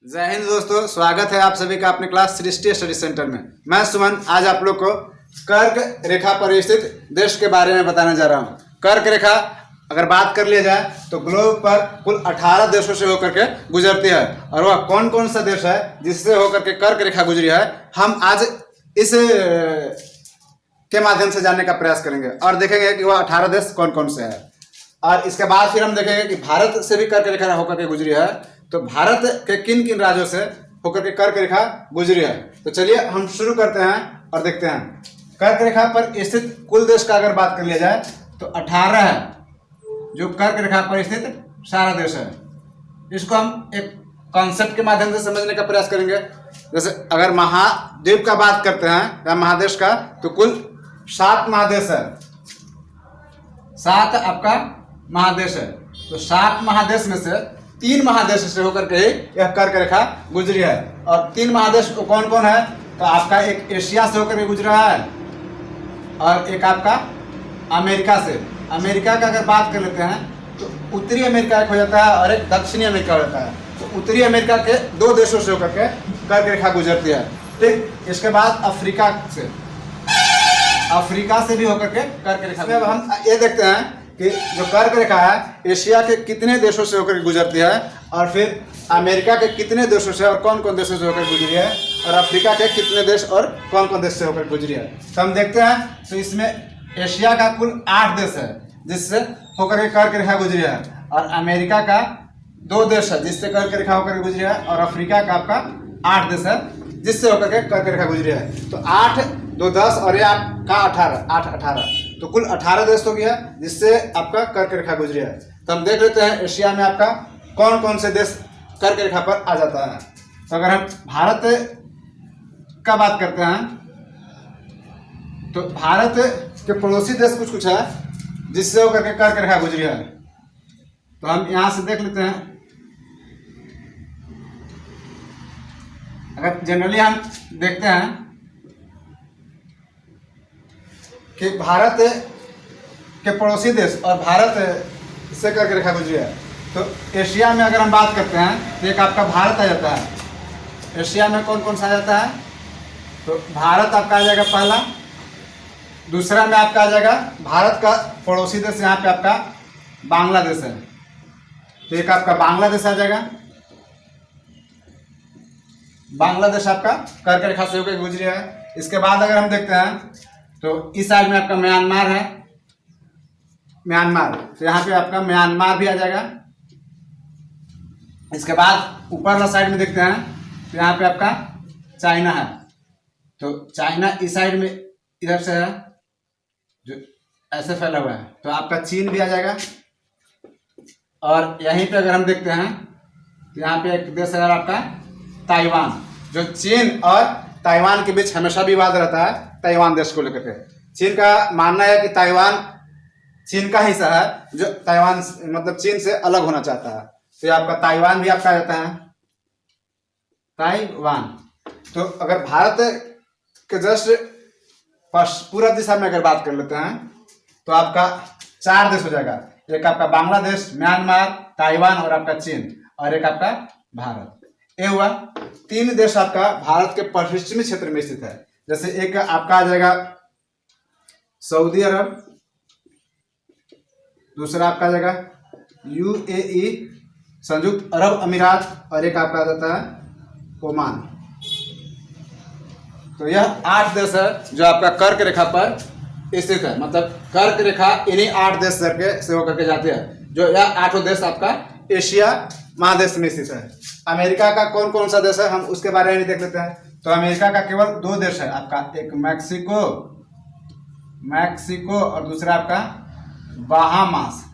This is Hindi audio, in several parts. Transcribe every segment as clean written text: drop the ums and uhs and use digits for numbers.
जय हिंद दोस्तों, स्वागत है आप सभी का अपने क्लास सृष्टि स्टडी सेंटर में। मैं सुमन आज आप लोग को कर्क रेखा पर स्थित देश के बारे में बताने जा रहा हूँ। कर्क रेखा अगर बात कर लिया जाए तो ग्लोब पर कुल 18 देशों से होकर के गुजरती है, और वह कौन कौन सा देश है जिससे होकर के कर्क रेखा गुजरी है, हम आज इस के माध्यम से जानने का प्रयास करेंगे और देखेंगे कि वह 18 देश कौन कौन से है। और इसके बाद फिर हम देखेंगे कि भारत से भी कर्क रेखा होकर के गुजरी है, तो भारत के किन किन राज्यों से होकर के कर्क रेखा गुजरी है। तो चलिए हम शुरू करते हैं और देखते हैं। कर्क रेखा पर स्थित कुल देश का अगर बात कर लिया जाए तो 18 है जो कर्क रेखा पर स्थित सारा देश है। इसको हम एक कॉन्सेप्ट के माध्यम से समझने का प्रयास करेंगे। जैसे अगर महाद्वीप का बात करते हैं या महादेश का, तो कुल 7 महादेश है। 7 आपका महादेश है, तो 7 महादेश में से 3 महादेश से होकर के यह कर्क रेखा गुजरी है। और 3 महादेश को कौन कौन है, तो आपका एक एशिया से होकर के गुजरा है, और एक आपका अमेरिका से। अमेरिका का अगर बात कर लेते हैं तो उत्तरी अमेरिका एक हो जाता है और एक दक्षिणी अमेरिका हो जाता है। तो उत्तरी अमेरिका के 2 देशों से होकर के कर्क रेखा गुजरती है। ठीक, इसके बाद अफ्रीका से भी होकर के कर्क रेखा। अब हम ये देखते हैं कि जो कर्क रेखा है एशिया के कितने देशों से होकर गुजरती है, और फिर अमेरिका के कितने देशों से और कौन कौन देशों से होकर गुजरी है, और अफ्रीका के कितने देश और कौन कौन देश से होकर गुजरी है। तो हम देखते हैं, तो इसमें एशिया का कुल 8 देश है जिससे होकर के कर्क रेखा गुजरी है, और अमेरिका का 2 देश है जिससे कर्क रेखा होकर गुजरी है, और अफ्रीका का आपका 8 देश है जिससे होकर के कर्क रेखा गुजरी है। तो 8 2 10 और ये आपका 18 तो कुल 18 देश हो गया जिससे आपका कर्क रेखा गुजरी है। तो हम देख लेते हैं एशिया में आपका कौन कौन से देश कर्क रेखा पर आ जाता है। तो अगर हम भारत का बात करते हैं तो भारत के पड़ोसी देश कुछ कुछ है जिससे होकर के कर्क रेखा गुजरी है। तो हम यहां से देख लेते हैं। अगर जनरली हम देखते हैं कि भारत के पड़ोसी देश और भारत से कर्क रेखा गुजरी है, तो एशिया में अगर हम बात करते हैं तो एक आपका भारत आ जाता है। एशिया में कौन कौन सा आ जाता है, तो भारत आपका आ जाएगा पहला। दूसरा में आपका आ जाएगा भारत का पड़ोसी देश, यहाँ पे आपका बांग्लादेश है, तो एक आपका बांग्लादेश आ जाएगा। बांग्लादेश आपका कर्क रेखा से होकर गुजरी है। इसके बाद अगर हम देखते हैं तो इस साइड में आपका म्यांमार है, म्यांमार, तो यहाँ पे आपका म्यांमार भी आ जाएगा। इसके बाद ऊपर वाला साइड में देखते हैं तो यहाँ पे आपका चाइना है, तो चाइना इस साइड में इधर से है जो ऐसे फैला हुआ है, तो आपका चीन भी आ जाएगा। और यहीं पे अगर हम देखते हैं तो यहाँ पे एक देश है आपका ताइवान, जो चीन और ताइवान के बीच हमेशा विवाद रहता है ताइवान देश को लेकर के। चीन का मानना है कि ताइवान चीन का हिस्सा है, जो ताइवान मतलब चीन से अलग होना चाहता है। तो ये आपका ताइवान भी आपका रहता है, ताइवान। तो अगर भारत के जस्ट पूर्व दिशा में अगर बात कर लेते हैं तो आपका 4 देश हो जाएगा। एक आपका बांग्लादेश, म्यांमार, ताइवान और आपका चीन, और एक आपका भारत। ये हुआ 3 देश आपका भारत के पश्चिमी क्षेत्र में स्थित है। जैसे एक आपका आ जाएगा सऊदी अरब, दूसरा आपका आ जाएगा UAE संयुक्त अरब अमीरात, और एक आपका आ जाता है ओमान। तो यह 8 देश है जो आपका कर्क रेखा पर स्थित है। मतलब कर्क रेखा इन्हीं 8 देश से होकर के जाती है, जो यह 8 देश आपका एशिया महादेश में स्थित है। अमेरिका का कौन कौन सा देश है हम उसके बारे में देख लेते हैं। तो अमेरिका का केवल 2 देश है आपका, एक मैक्सिको और दूसरा आपका बहामास।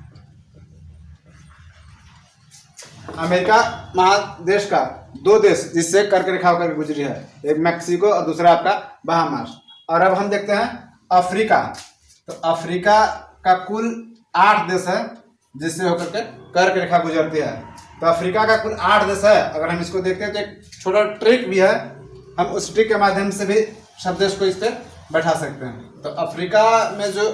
अमेरिका महादेश का 2 देश जिससे कर्क रेखा होकर गुजरी है, एक मैक्सिको और दूसरा आपका बहामास। और अब हम देखते हैं अफ्रीका। तो अफ्रीका का कुल 8 देश है जिससे होकर के कर्क रेखा गुजरती है। तो अफ्रीका का कुल 8 देश है। अगर हम इसको देखते हैं तो एक छोटा ट्रिक भी है, हम उस ट्रिक के माध्यम से भी सब देश को इस पर बैठा सकते हैं। तो अफ्रीका में जो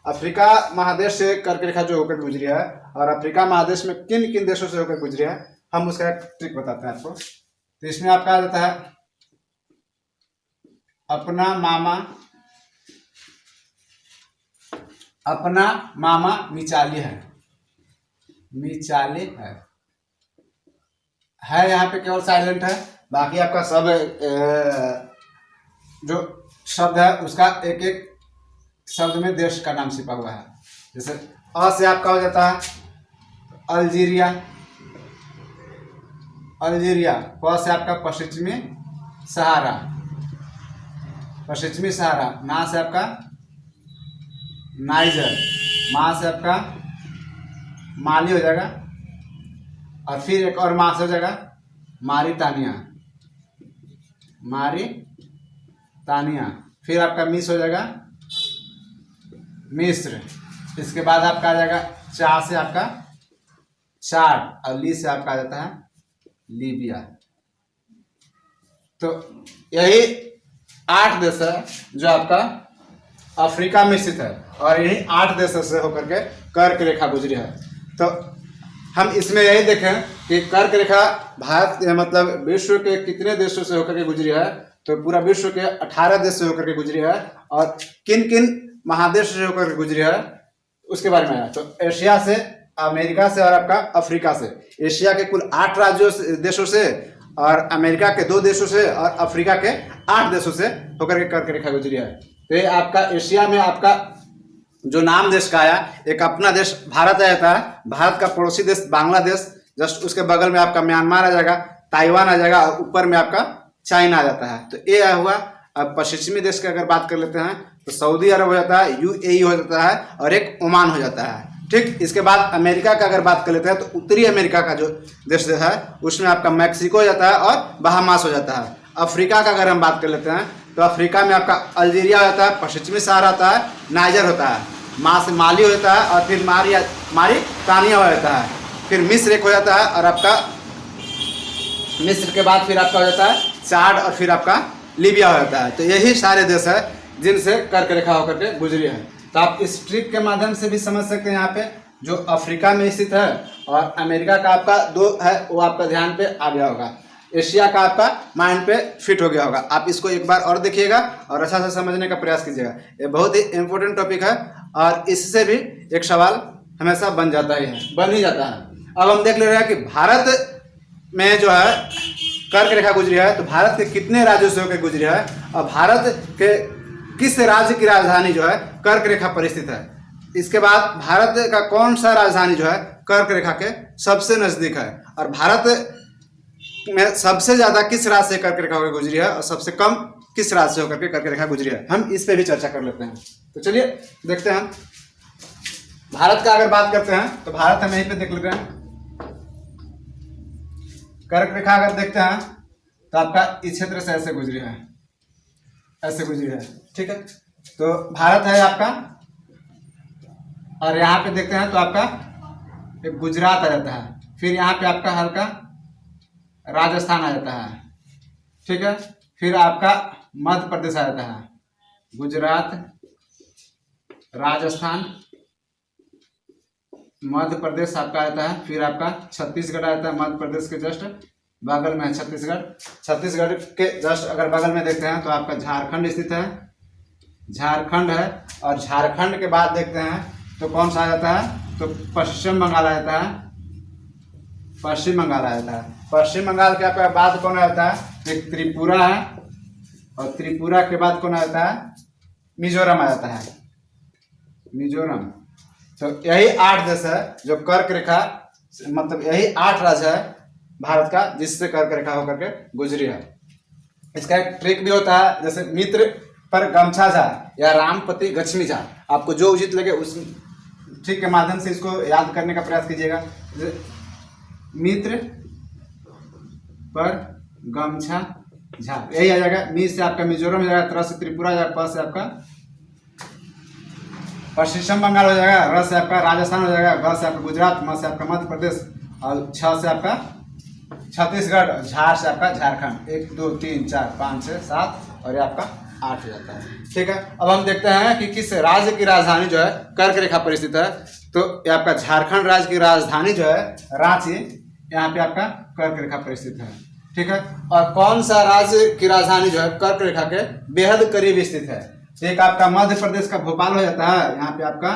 अफ्रीका महादेश से कर्क रेखा जो होकर गुजरी है और अफ्रीका महादेश में किन किन देशों से होकर गुजरी है, हम उसका एक ट्रिक बताते हैं आपको। तो इसमें आपका आ जाता है अपना मामा मिचाली है यहाँ पे केवल साइलेंट है। बाकी आपका सब जो शब्द है उसका एक एक शब्द में देश का नाम छिपा हुआ है। जैसे अ से आपका हो जाता है अल्जीरिया, प से आपका पश्चिमी सहारा, ना से आपका नाइजर, मा से आपका माली हो जाएगा, और फिर एक और मा से हो जाएगा मारितानिया, फिर आपका मिस हो जाएगा मिस्र। इसके बाद आपका आ जाएगा चा से आपका चाड, और ली से आपका आ जाता है लीबिया। तो यही 8 देश है जो आपका अफ्रीका में स्थित है, और यही 8 देशों से होकर के कर्क रेखा गुजरी है। तो हम इसमें यही देखें कि कर्क रेखा भारत मतलब विश्व के कितने देशों से होकर के गुजरी है। तो पूरा विश्व के 18 देश से होकर के गुजरी है, और किन किन महादेश से होकर के गुजरी है उसके बारे में है। तो एशिया से, अमेरिका से और आपका अफ्रीका से। एशिया के कुल 8 राज्यों से, देशों से, और अमेरिका के 2 देशों से, और अफ्रीका के 8 देशों से होकर के कर्क रेखा गुजरी है। तो ये आपका एशिया में आपका जो नाम देश का आया, एक अपना देश भारत आ जाता है, भारत का पड़ोसी देश बांग्लादेश, जस्ट उसके बगल में आपका म्यांमार आ जाएगा, ताइवान आ जाएगा, और ऊपर में आपका चाइना आ जाता है। तो ये हुआ। अब पश्चिमी देश की अगर बात कर लेते हैं तो सऊदी अरब हो जाता है, UAE हो जाता है, और एक ओमान हो जाता है। ठीक, इसके बाद अमेरिका का अगर बात कर लेते हैं तो उत्तरी अमेरिका का जो देश है उसमें आपका मैक्सिको हो जाता है और बहामास हो जाता है। अफ्रीका का अगर हम बात कर लेते हैं तो अफ्रीका में आपका अल्जीरिया हो जाता है, पश्चिमी सहारा होता है, नाइजर होता है, माँ से माली हो जाता है, और फिर मारितानिया हो जाता है, फिर मिस्र एक हो जाता है, और आपका मिस्र के बाद फिर आपका हो जाता है चाड, और फिर आपका लीबिया हो जाता है। तो यही सारे देश है जिनसे कर्क रेखा होकर के गुजरी है। तो आप इस ट्रिक के माध्यम से भी समझ सकते हैं। यहाँ पे जो अफ्रीका में स्थित है और अमेरिका का आपका 2 है वो आपका ध्यान पे आ गया होगा, एशिया का आपका माइंड पे फिट हो गया होगा। आप इसको एक बार और देखिएगा और अच्छा से समझने का प्रयास कीजिएगा। ये बहुत ही इंपॉर्टेंट टॉपिक है, और इससे भी एक सवाल हमेशा बन ही जाता है। अब हम देख ले रहे हैं कि भारत में जो है कर्क रेखा गुजरी है, तो भारत के कितने राज्यों से होकर गुजरी है, और भारत के किस राज्य की राजधानी जो है कर्क रेखा पर स्थित है। इसके बाद भारत का कौन सा राजधानी जो है कर्क रेखा के सबसे नजदीक है, और भारत में सबसे ज्यादा किस राज्य से कर्क रेखा होकर गुजरी है, और सबसे कम किस राज्य से होकर के कर्क रेखा गुजरी है। हम इस पे भी चर्चा कर लेते हैं। तो चलिए देखते हैं। भारत का अगर बात करते हैं तो भारत हम यहीं पे देख लेते हैं। कर्क रेखा अगर देखते हैं तो आपका इस क्षेत्र से ऐसे गुजरी है, ठीक है। तो भारत है आपका, और यहाँ पे देखते हैं तो आपका एक गुजरात आ जाता है, फिर यहाँ पे आपका हल्का राजस्थान आ जाता है, ठीक है। फिर आपका मध्य प्रदेश आ जाता है, गुजरात, राजस्थान, मध्य प्रदेश आपका आता है। फिर आपका छत्तीसगढ़ आता है, मध्य प्रदेश के जस्ट बगल में है छत्तीसगढ़ के जस्ट अगर बगल में देखते हैं तो आपका झारखंड स्थित है, झारखंड है। और झारखंड के बाद देखते हैं तो कौन सा आ जाता है, तो पश्चिम बंगाल आ जाता है, पश्चिम बंगाल के आपका बाद कौन आ जाता है, एक त्रिपुरा है, और त्रिपुरा के बाद कौन आ जाता है, मिजोरम आ जाता है, मिजोरम। तो यही 8 देश है जो कर्क रेखा, मतलब यही 8 राज्य है भारत का जिससे कर्क रेखा होकर के गुजरी है। इसका एक ट्रिक भी होता है, जैसे मित्र पर गमछा झा या रामपति गच्छमी झा, आपको जो उचित लगे उस ट्रिक के माध्यम से इसको याद करने का प्रयास कीजिएगा। मित्र पर गमछा झा, यही आ जाएगा। मी से आपका मिजोरम हो जाएगा, त्र से त्रिपुरा हो जाएगा, प से आपका पश्चिम बंगाल हो जाएगा, र से आपका राजस्थान हो जाएगा, ग से आपका गुजरात, म से आपका मध्य प्रदेश, और छ से आपका छत्तीसगढ़, झा से आपका झारखंड। 1 2 3 4 5 6 7 और ये आपका 8 हो जाता है, ठीक है। अब हम देखते हैं कि किस राज्य की राजधानी जो है कर्क रेखा पर स्थित है। तो ये आपका झारखंड राज्य की राजधानी जो है रांची, यहाँ पे आपका कर्क रेखा पर स्थित है। ठीक है। और कौन सा राज्य की राजधानी जो है कर्क रेखा के बेहद करीब स्थित है? एक आपका मध्य प्रदेश का भोपाल हो जाता है, यहाँ पे आपका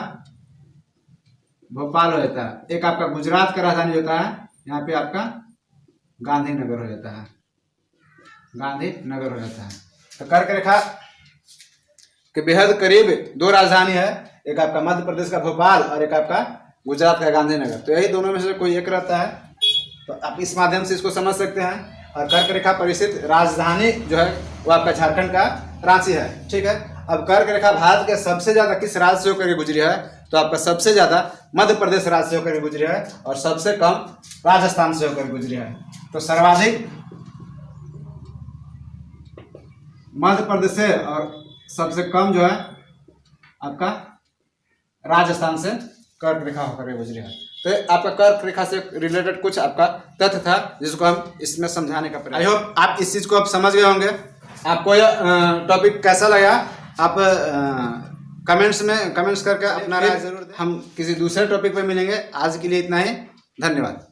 भोपाल हो जाता है। एक आपका गुजरात का राजधानी होता है, यहाँ पे आपका गांधीनगर हो जाता है, गांधीनगर हो जाता है। तो कर्क रेखा के बेहद करीब दो राजधानी है, एक आपका मध्य प्रदेश का भोपाल और एक आपका गुजरात का गांधीनगर। तो यही दोनों में से कोई एक रहता है, तो आप इस माध्यम से इसको समझ सकते हैं। और कर्क रेखा पर स्थित राजधानी जो है वो आपका झारखंड का रांची है, ठीक है। अब कर्क रेखा भारत के सबसे ज्यादा किस राज्य से होकर गुजरी है? तो आपका सबसे ज्यादा मध्य प्रदेश राज्य से होकर गुजरी है और सबसे कम राजस्थान से होकर गुजरी है। तो सर्वाधिक मध्य प्रदेश से और सबसे कम जो है आपका राजस्थान से कर्क रेखा होकर गुजरी है। तो आपका कर्क रेखा से रिलेटेड कुछ आपका तथ्य था जिसको हम इसमें समझाने का प्रयास। आई होप आप इस चीज को आप समझ गए होंगे। आपको यह टॉपिक कैसा लगा आप कमेंट्स करके अपना राय जरूर दें। हम किसी दूसरे टॉपिक पे मिलेंगे। आज के लिए इतना ही, धन्यवाद।